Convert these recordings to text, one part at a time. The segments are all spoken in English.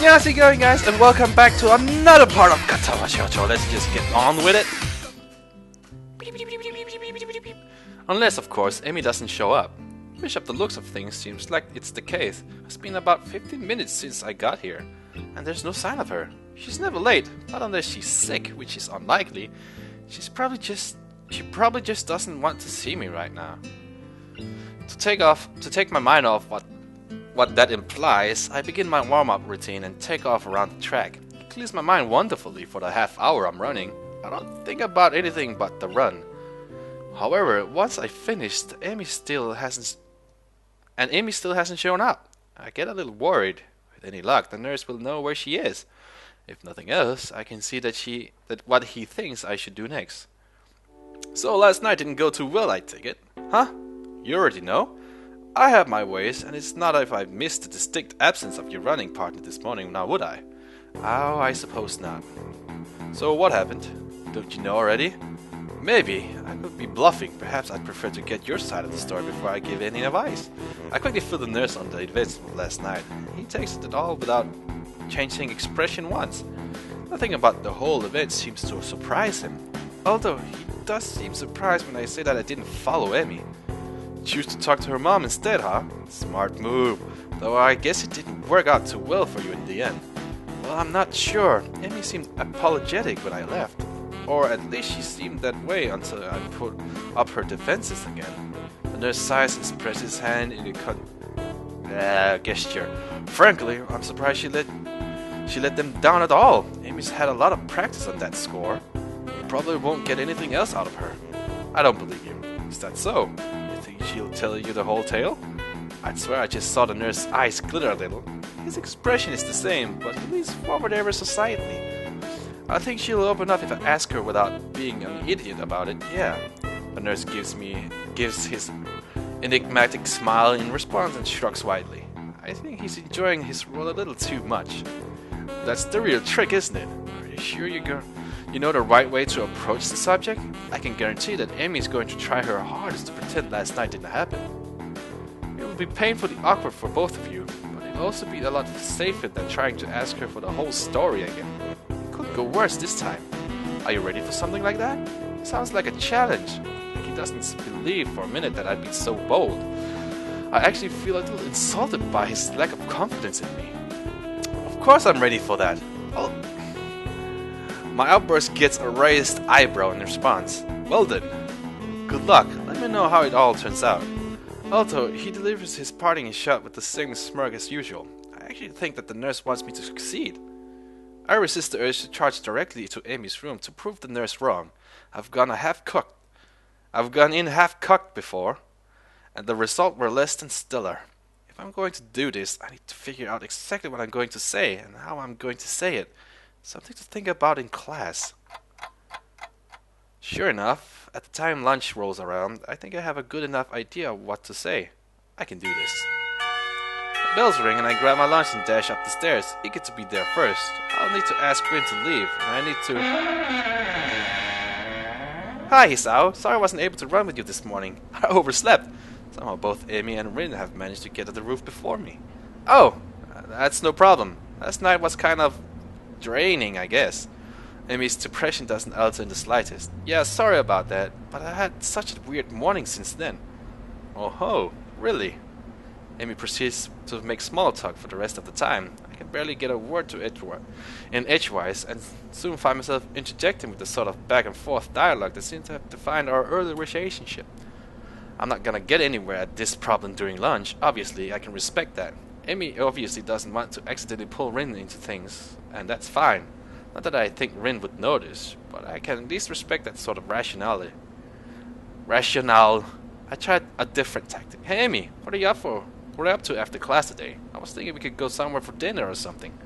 How's it going, guys, and welcome back to another part of Katawa Shoujo. Let's just get on with it. Unless, of course, Amy doesn't show up. Which of the looks of things seems like it's the case. It's been about 15 minutes since I got here, and there's no sign of her. She's never late, not unless she's sick, which is unlikely. She probably just doesn't want to see me right now. To take my mind off what that implies, I begin my warm-up routine and take off around the track. It clears my mind wonderfully for the half hour I'm running. I don't think about anything but the run. However, once I finished, Amy still hasn't shown up. I get a little worried. With any luck, the nurse will know where she is. If nothing else, I can see that what he thinks I should do next. So last night didn't go too well, I take it. Huh? You already know? I have my ways, and it's not if I missed the distinct absence of your running partner this morning, now would I? Oh, I suppose not. So what happened? Don't you know already? Maybe. I could be bluffing. Perhaps I'd prefer to get your side of the story before I give any advice. I quickly filled the nurse on the events last night. He takes it all without changing expression once. Nothing about the whole event seems to surprise him. Although he does seem surprised when I say that I didn't follow Amy. Choose to talk to her mom instead, huh? Smart move. Though I guess it didn't work out too well for you in the end. Well, I'm not sure. Amy seemed apologetic when I left. Or at least she seemed that way until I put up her defenses again. The nurse sighs and presses his hand in a gesture. Frankly, I'm surprised she let them down at all. Amy's had a lot of practice on that score. You probably won't get anything else out of her. I don't believe you. Is that so? You think she'll tell you the whole tale? I'd swear I just saw the nurse's eyes glitter a little. His expression is the same, but he leans forward ever so slightly. I think she'll open up if I ask her without being an idiot about it, yeah. The nurse gives his enigmatic smile in response and shrugs widely. I think he's enjoying his role a little too much. That's the real trick, isn't it? Are you sure you know the right way to approach the subject? I can guarantee that Amy's going to try her hardest to pretend last night didn't happen. It will be painfully awkward for both of you, but it'll also be a lot safer than trying to ask her for the whole story again. Could go worse this time. Are you ready for something like that? Sounds like a challenge. Like he doesn't believe for a minute that I'd be so bold. I actually feel a little insulted by his lack of confidence in me. Of course I'm ready for that. Oh. My outburst gets a raised eyebrow in response. Well then, good luck. Let me know how it all turns out. Although he delivers his parting shot with the same smirk as usual, I actually think that the nurse wants me to succeed. I resist the urge to charge directly to Amy's room to prove the nurse wrong. I've gone in half-cocked before, and the result were less than stellar. If I'm going to do this, I need to figure out exactly what I'm going to say and how I'm going to say it. Something to think about in class. Sure enough, at the time lunch rolls around, I think I have a good enough idea of what to say. I can do this. The bells ring and I grab my lunch and dash up the stairs, eager to be there first. I'll need to ask Rin to leave, and I need to... Hi, Hisao. Sorry I wasn't able to run with you this morning. I overslept. Somehow both Amy and Rin have managed to get to the roof before me. Oh, that's no problem. Last night was kind of draining, I guess. Amy's depression doesn't alter in the slightest. Yeah, sorry about that, but I had such a weird morning since then. Oh ho, really? Amy proceeds to make small talk for the rest of the time. I can barely get a word to edgewise, and soon find myself interjecting with the sort of back and forth dialogue that seems to have defined our early relationship. I'm not gonna get anywhere at this problem during lunch. Obviously, I can respect that. Amy obviously doesn't want to accidentally pull Rin into things, and that's fine. Not that I think Rin would notice, but I can at least respect that sort of rationale. I tried a different tactic. Hey Amy, what are you up for? What are you up to after class today? I was thinking we could go somewhere for dinner or something.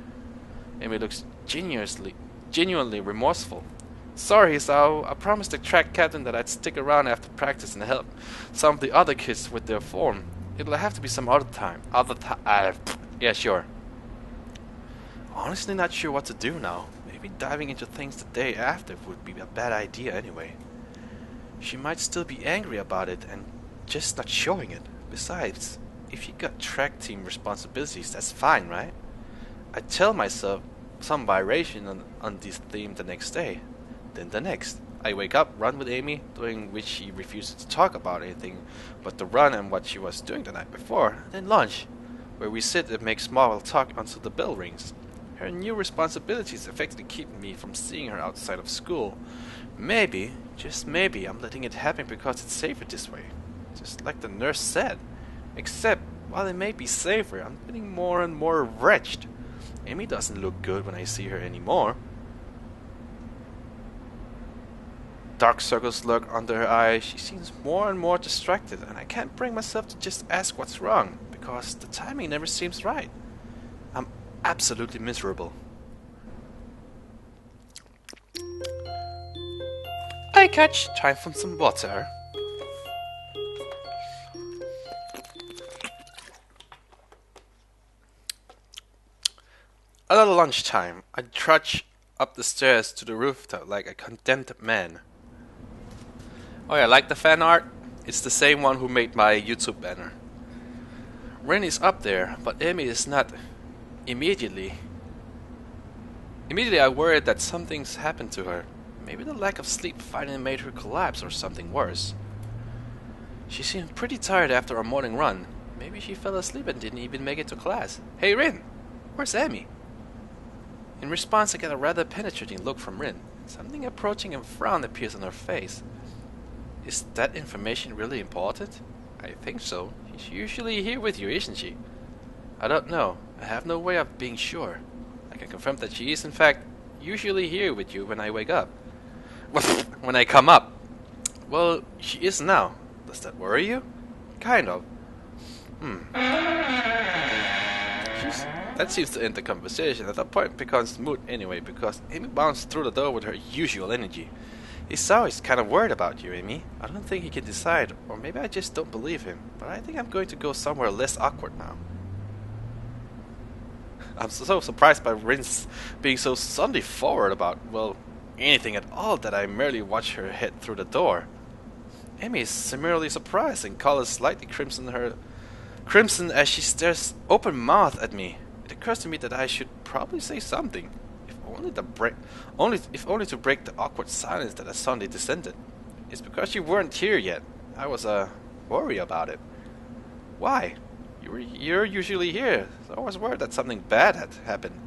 Amy looks genuinely remorseful. Sorry, Hisao. I promised the track captain that I'd stick around after practice and help some of the other kids with their form. It'll have to be some other time. Yeah, sure. Honestly not sure what to do now. Maybe diving into things the day after would be a bad idea anyway. She might still be angry about it and just not showing it. Besides, if you got track team responsibilities, that's fine, right? I tell myself some variation on this theme the next day. Then the next. I wake up, run with Amy, during which she refuses to talk about anything but the run and what she was doing the night before. Then lunch, where we sit and make small talk until the bell rings. Her new responsibilities effectively keep me from seeing her outside of school. Maybe, just maybe, I'm letting it happen because it's safer this way. Just like the nurse said. Except, while it may be safer, I'm getting more and more wretched. Amy doesn't look good when I see her anymore. Dark circles lurk under her eyes. She seems more and more distracted, and I can't bring myself to just ask what's wrong, because the timing never seems right. I'm absolutely miserable. I catch time for some water. At lunchtime, I trudge up the stairs to the rooftop like a condemned man. Oh yeah, like the fan art? It's the same one who made my YouTube banner. Rin is up there, but Amy is not. Immediately I worried that something's happened to her. Maybe the lack of sleep finally made her collapse or something worse. She seemed pretty tired after our morning run. Maybe she fell asleep and didn't even make it to class. Hey Rin, where's Amy? In response, I get a rather penetrating look from Rin. Something approaching a frown appears on her face. Is that information really important? I think so. She's usually here with you, isn't she? I don't know. I have no way of being sure. I can confirm that she is, in fact, usually here with you when I wake up. When I come up. Well, she is now. Does that worry you? Kind of. That seems to end the conversation. At that point it becomes moot anyway, because Amy bounced through the door with her usual energy. He's always kind of worried about you, Amy. I don't think he can decide, or maybe I just don't believe him. But I think I'm going to go somewhere less awkward now. I'm so surprised by Rin's being so suddenly forward about, well, anything at all, that I merely watch her head through the door. Amy is similarly surprised and colors slightly crimson as she stares open-mouthed at me. It occurs to me that I should probably say something, if only to break the awkward silence that has suddenly descended. It's because you weren't here yet. I was worried about it. Why? You're usually here. So I was worried that something bad had happened.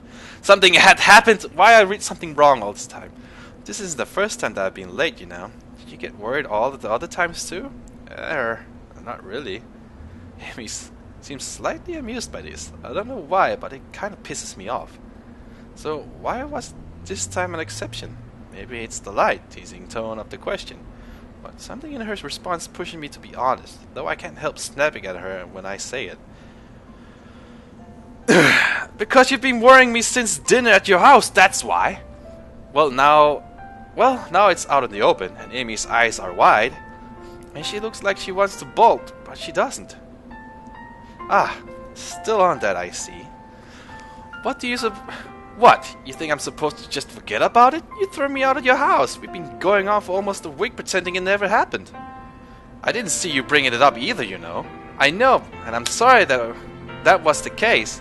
Something had happened. Why I read something wrong all this time? This isn't the first time that I've been late, you know. Did you get worried all the other times too? Not really. Amy seems slightly amused by this. I don't know why, but it kind of pisses me off. So why was this time an exception? Maybe it's the light, teasing tone of the question. But something in her response pushing me to be honest, though I can't help snapping at her when I say it. Because you've been worrying me since dinner at your house, that's why. Well now it's out in the open, and Amy's eyes are wide. And she looks like she wants to bolt, but she doesn't. Still on that, I see. What? You think I'm supposed to just forget about it? You threw me out of your house. We've been going on for almost a week pretending it never happened. I didn't see you bringing it up either, you know. I know, and I'm sorry that was the case.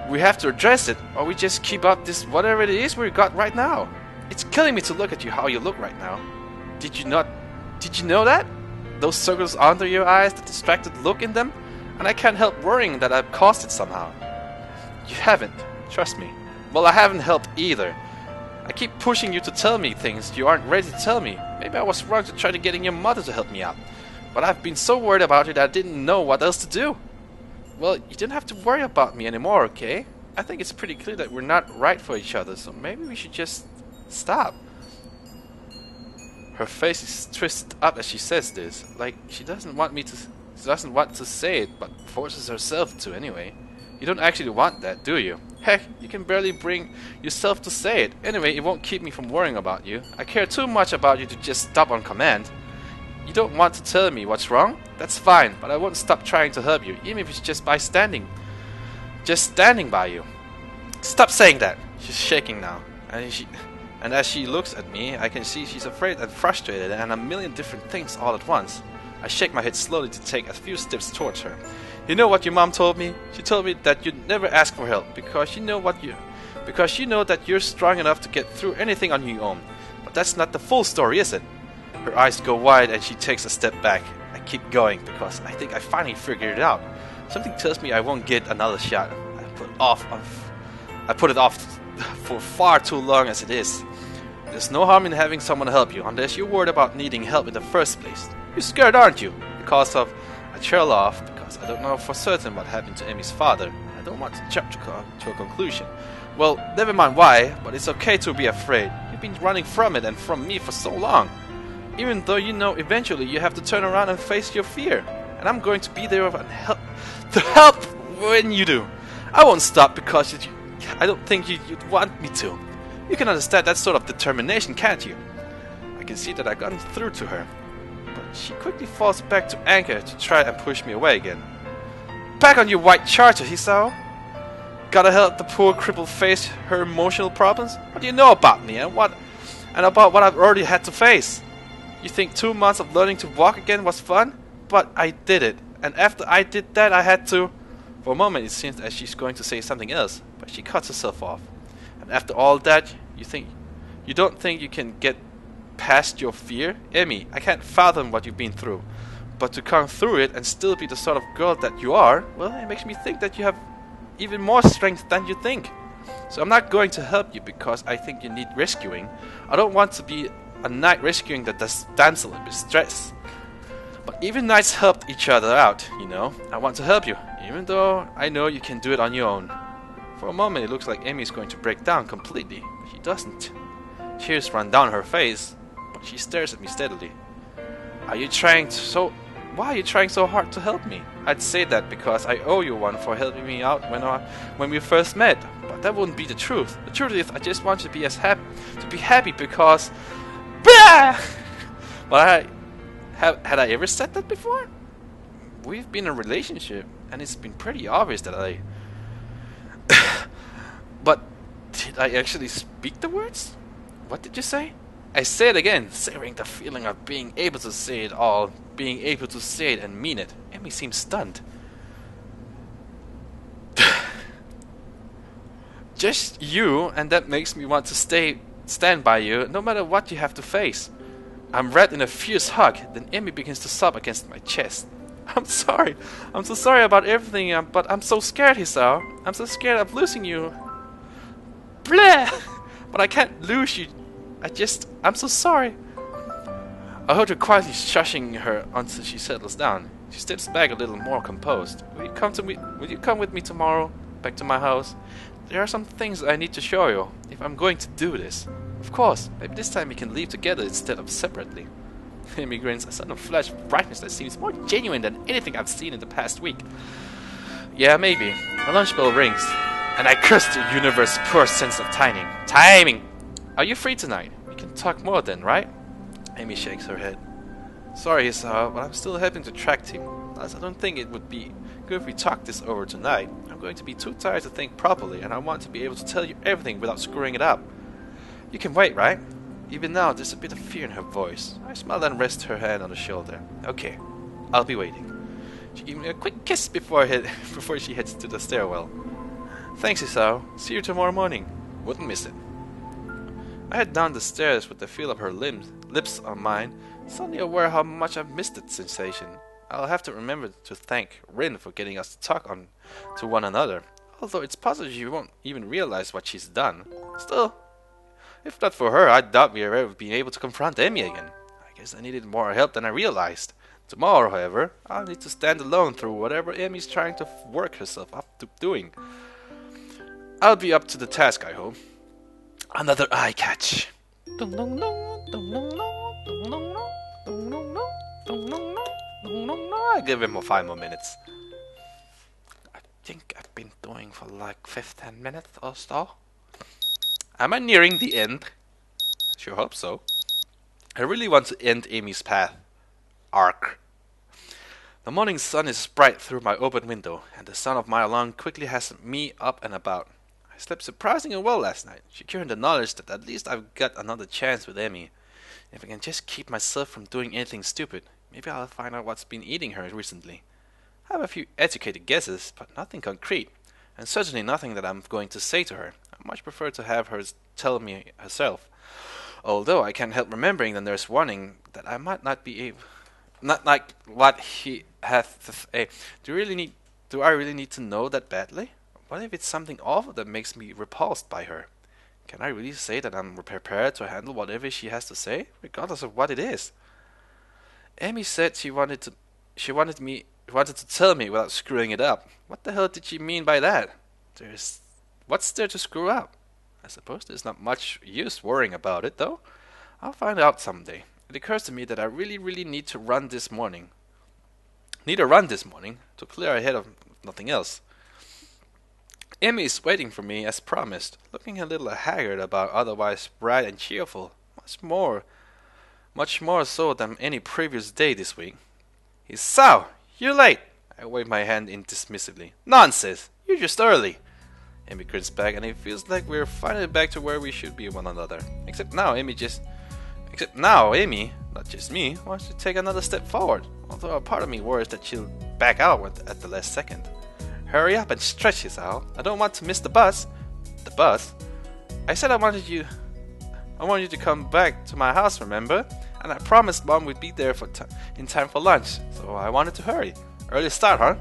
We have to address it, or we just keep up this whatever it is we got right now. It's killing me to look at you how you look right now. Did you know that? Those circles under your eyes, the distracted look in them? And I can't help worrying that I've caused it somehow. You haven't, trust me. Well, I haven't helped either. I keep pushing you to tell me things you aren't ready to tell me. Maybe I was wrong to try to getting your mother to help me out. But I've been so worried about it that I didn't know what else to do. Well, you didn't have to worry about me anymore, okay? I think it's pretty clear that we're not right for each other, so maybe we should just stop. Her face is twisted up as she says this, like she doesn't want to say it, but forces herself to anyway. You don't actually want that, do you? Heck, you can barely bring yourself to say it. Anyway, it won't keep me from worrying about you. I care too much about you to just stop on command. You don't want to tell me what's wrong? That's fine, but I won't stop trying to help you, even if it's just standing by you. Stop saying that. She's shaking now, and as she looks at me, I can see she's afraid and frustrated and a million different things all at once. I shake my head slowly to take a few steps towards her. You know what your mom told me? She told me that you'd never ask for help because you know that you're strong enough to get through anything on your own. But that's not the full story, is it? Her eyes go wide and she takes a step back. I keep going because I think I finally figured it out. Something tells me I won't get another shot. I put it off for far too long as it is. There's no harm in having someone help you unless you're worried about needing help in the first place. You're scared, aren't you? Because of... I trail off because I don't know for certain what happened to Emmy's father. I don't want to jump to a conclusion. Well, never mind why, but it's okay to be afraid. You've been running from it and from me for so long. Even though you know eventually you have to turn around and face your fear. And I'm going to be there to help when you do. I won't stop because I don't think you'd want me to. You can understand that sort of determination, can't you? I can see that I've gotten through to her. But she quickly falls back to anchor to try and push me away again. Back on your white charger, Hisao. Gotta help the poor cripple face her emotional problems? What do you know about me and about what I've already had to face? You think 2 months of learning to walk again was fun? But I did it. And after I did that, I had to... For a moment, it seems as she's going to say something else, but she cuts herself off. And after all that, you don't think you can get past your fear? Emmy, I can't fathom what you've been through. But to come through it and still be the sort of girl that you are, well, it makes me think that you have even more strength than you think. So I'm not going to help you because I think you need rescuing. I don't want to be a knight rescuing the damsel in distress. But even knights help each other out, you know. I want to help you, even though I know you can do it on your own. For a moment it looks like Amy's going to break down completely, but she doesn't. Tears run down her face, but she stares at me steadily. Why are you trying so hard to help me? I'd say that because I owe you one for helping me out when we first met, but that wouldn't be the truth. The truth is I just want you to be happy because... Blah! But had I ever said that before? We've been in a relationship, and it's been pretty obvious that I... But did I actually speak the words? What did you say? I say it again, savoring the feeling of being able to say it all, being able to say it and mean it. Emmy seems stunned. Just you, and that makes me want to stand by you, no matter what you have to face. I'm wrapped in a fierce hug, then Emmy begins to sob against my chest. I'm sorry. I'm so sorry about everything, but I'm so scared, Hisao. I'm so scared of losing you. Blah! But I can't lose you. I'm so sorry. I heard her quietly shushing her until she settles down. She steps back a little more composed. Will you come with me tomorrow? Back to my house? There are some things I need to show you, if I'm going to do this. Of course, maybe this time we can leave together instead of separately. Amy grins, a sudden flash of brightness that seems more genuine than anything I've seen in the past week. Yeah, maybe. My lunch bell rings, and I curse the universe's poor sense of timing. Timing! Are you free tonight? We can talk more then, right? Amy shakes her head. Sorry, Hisao, but I'm still having to track team. Plus, I don't think it would be good if we talk this over tonight. I'm going to be too tired to think properly, and I want to be able to tell you everything without screwing it up. You can wait, right? Even now, there's a bit of fear in her voice. I smile and rest her hand on the shoulder. Okay, I'll be waiting. She gives me a quick kiss before she heads to the stairwell. Thanks, Hisao. See you tomorrow morning. Wouldn't miss it. I head down the stairs with the feel of her lips on mine, suddenly aware how much I've missed that sensation. I'll have to remember to thank Rin for getting us to talk to one another, although it's possible she won't even realize what she's done. Still, if not for her, I doubt we'd ever be able to confront Emmy again. I guess I needed more help than I realized. Tomorrow, however, I'll need to stand alone through whatever Emmy's trying to work herself up to doing. I'll be up to the task, I hope. Another eye catch. I give him 5 more minutes. I think I've been doing for like 15 minutes or so. Am I nearing the end? Sure hope so. I really want to end Amy's path. Arc. The morning sun is bright through my open window, and the sound of my alarm quickly has me up and about. I slept surprisingly well last night, secure in the knowledge that at least I've got another chance with Emmy. If I can just keep myself from doing anything stupid, maybe I'll find out what's been eating her recently. I have a few educated guesses, but nothing concrete, and certainly nothing that I'm going to say to her. I much prefer to have her tell me herself. Although I can't help remembering the nurse warning that I might not be able, not like what he hath to say. Do I really need to know that badly? What if it's something awful that makes me repulsed by her? Can I really say that I'm prepared to handle whatever she has to say, regardless of what it is? Amy said wanted to tell me without screwing it up. What the hell did she mean by that? What's there to screw up? I suppose there's not much use worrying about it, though. I'll find out someday. It occurs to me that I really need to run this morning. Need a run this morning to clear ahead of nothing else. Emmy is waiting for me as promised, looking a little haggard about otherwise bright and cheerful, much more so than any previous day this week. So, you're late! I wave my hand in dismissively. Nonsense! You're just early! Emmy grins back, and it feels like we're finally back to where we should be one another. Except now, Emmy, not just me, wants to take another step forward. Although a part of me worries that she'll back out at the last second. Hurry up and stretch, Hisao. I don't want to miss the bus. The bus? I said I wanted you to come back to my house, remember? And I promised Mom we'd be there in time for lunch, so I wanted to hurry. Early start, huh?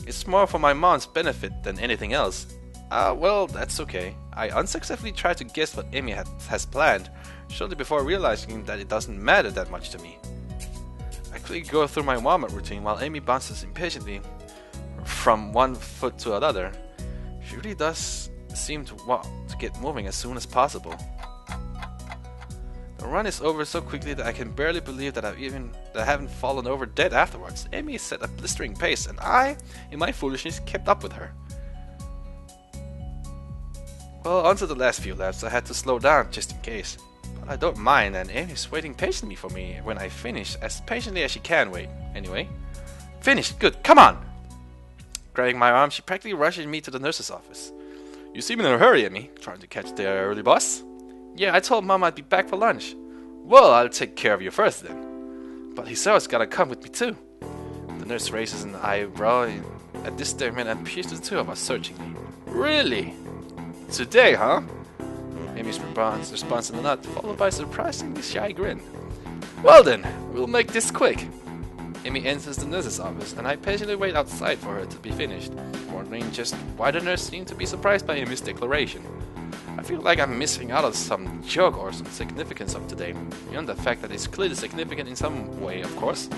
It's more for my mom's benefit than anything else. Well, that's okay. I unsuccessfully tried to guess what Amy has planned, shortly before realizing that it doesn't matter that much to me. I quickly go through my warm-up routine while Amy bounces impatiently from one foot to another. She really does seem to want to get moving as soon as possible. The run is over so quickly that I can barely believe that I haven't fallen over dead afterwards. Amy set a blistering pace, and I, in my foolishness, kept up with her. Well, onto the last few laps, I had to slow down just in case. But I don't mind, and Amy's waiting patiently for me when I finish, as patiently as she can wait. Anyway, finished, good, come on! Grabbing my arm, she practically rushes me to the nurse's office. You seem in a hurry, Amy, trying to catch the early bus? Yeah, I told Mom I'd be back for lunch. Well, I'll take care of you first then. But Hisao's gotta come with me too. The nurse raises an eyebrow at this statement and peers the two of us searchingly. Really? Today, huh? Amy's response in a nod, followed by a surprisingly shy grin. Well then, we'll make this quick. Amy enters the nurse's office, and I patiently wait outside for her to be finished, wondering just why the nurse seemed to be surprised by Amy's declaration. I feel like I'm missing out on some joke or some significance of today, beyond the fact that it's clearly significant in some way, of course.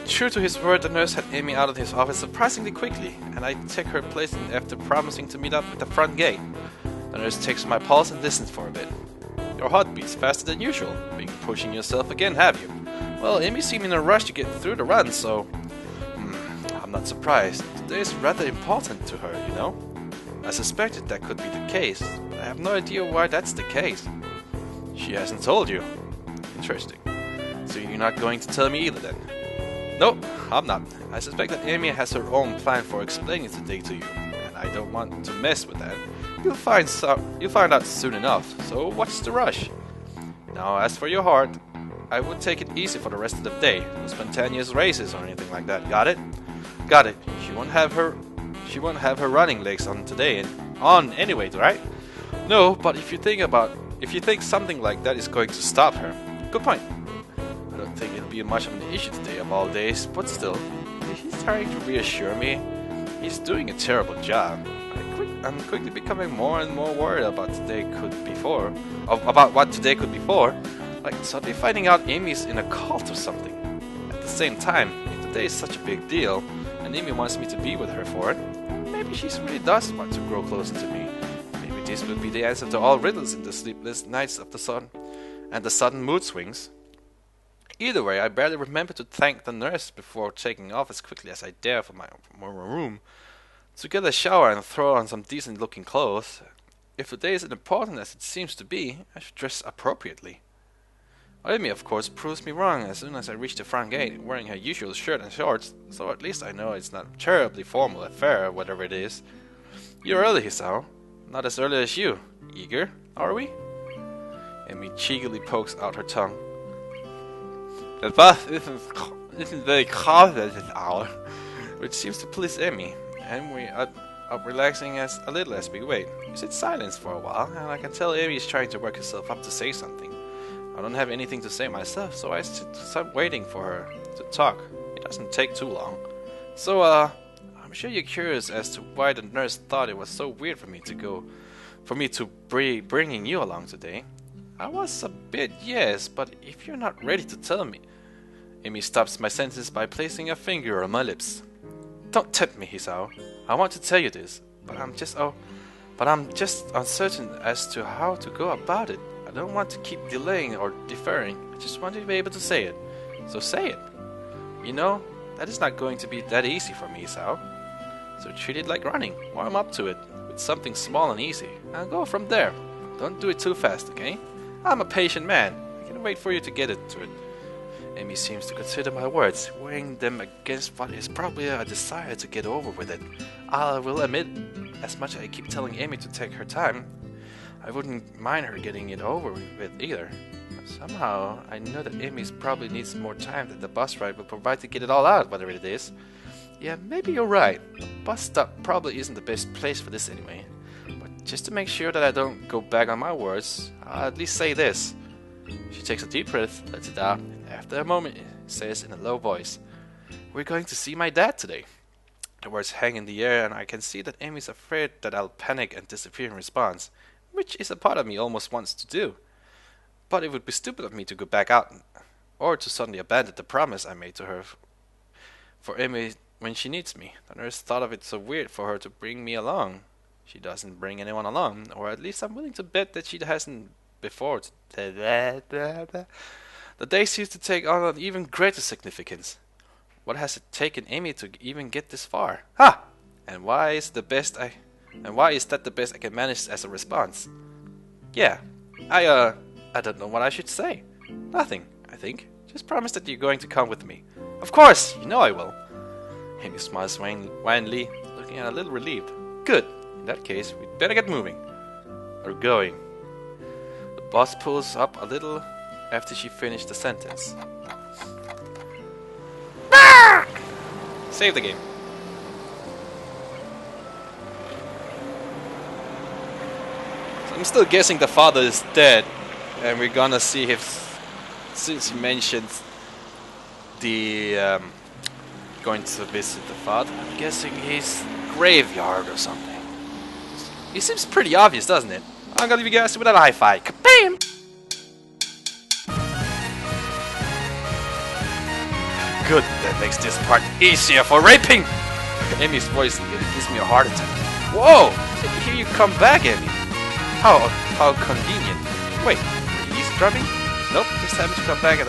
True to his word, the nurse had Amy out of his office surprisingly quickly, and I take her place after promising to meet up at the front gate. The nurse takes my pulse and listens for a bit. Your heart beats faster than usual. Been pushing yourself again, have you? Well, Amy seemed in a rush to get through the run, so... I'm not surprised. Today is rather important to her, you know? I suspected that could be the case, but I have no idea why that's the case. She hasn't told you. Interesting. So you're not going to tell me either then? Nope, I'm not. I suspect that Amy has her own plan for explaining today to you, and I don't want to mess with that. You'll find out soon enough, so what's the rush? Now, as for your heart, I would take it easy for the rest of the day. No spontaneous races or anything like that. Got it? Got it. She won't have her running legs on today anyway, right? No, but if you think something like that is going to stop her, good point. I don't think it'll be much of an issue today of all days, but still, he's trying to reassure me. He's doing a terrible job. I'm quickly becoming more and more worried about what today could be for. Like suddenly finding out Amy's in a cult or something. At the same time, if today is such a big deal, and Amy wants me to be with her for it, maybe she really does want to grow closer to me. Maybe this would be the answer to all riddles in the sleepless nights of the sun and the sudden mood swings. Either way, I barely remember to thank the nurse before taking off as quickly as I dare from my room to get a shower and throw on some decent looking clothes. If the day is as important as it seems to be, I should dress appropriately. Amy, of course, proves me wrong as soon as I reach the front gate, wearing her usual shirt and shorts, so at least I know it's not a terribly formal affair, whatever it is. You're early, Hisao. Not as early as you. Eager, are we? Amy cheekily pokes out her tongue. The bus isn't very confident this hour, which seems to please Emmy, and we are up relaxing a little as we wait. We sit silence for a while, and I can tell Emmy is trying to work herself up to say something. I don't have anything to say myself, so I start waiting for her to talk. It doesn't take too long. So, I'm sure you're curious as to why the nurse thought it was so weird for me to bringing you along today. I was a bit, yes, but if you're not ready to tell me... Amy stops my sentence by placing a finger on my lips. Don't tempt me, Hisao. I want to tell you this, but I'm just uncertain as to how to go about it. I don't want to keep delaying or deferring. I just want to be able to say it. So say it. You know, that is not going to be that easy for me, Hisao. So treat it like running. Warm up to it with something small and easy. And go from there. Don't do it too fast, okay? I'm a patient man. I can wait for you to get into it. Amy seems to consider my words, weighing them against what is probably a desire to get over with it. I will admit, as much as I keep telling Amy to take her time, I wouldn't mind her getting it over with either. Somehow, I know that Amy probably needs more time than the bus ride will provide to get it all out, whatever it is. Yeah, maybe you're right. The bus stop probably isn't the best place for this anyway. But just to make sure that I don't go back on my words, I'll at least say this. She takes a deep breath, lets it out, and after a moment says in a low voice, "We're going to see my dad today." The words hang in the air, and I can see that Amy's afraid that I'll panic and disappear in response, which is a part of me almost wants to do. But it would be stupid of me to go back out, or to suddenly abandon the promise I made to her for Amy when she needs me. The nurse thought of it so weird for her to bring me along. She doesn't bring anyone along, or at least I'm willing to bet that she hasn't before. The day seems to take on an even greater significance. What has it taken Amy to even get this far? Ha! And why is that the best I can manage as a response? Yeah, I don't know what I should say. Nothing, I think. Just promise that you're going to come with me. Of course, you know I will. Amy smiles wanly, looking a little relieved. Good. In that case, we'd better get moving. Or going. The bus pulls up a little after she finished the sentence. Save the game. So I'm still guessing the father is dead, and we're gonna see if, since he mentioned the going to visit the father, I'm guessing he's graveyard or something. It seems pretty obvious, doesn't it? I'm gonna leave you guys with a high five. Kabam! Good, that makes this part easier for raping! Amy's voice gives me a heart attack. Whoa! I can hear you come back, Amy. How convenient. Wait, are you eavesdropping? Nope, just happened to come back at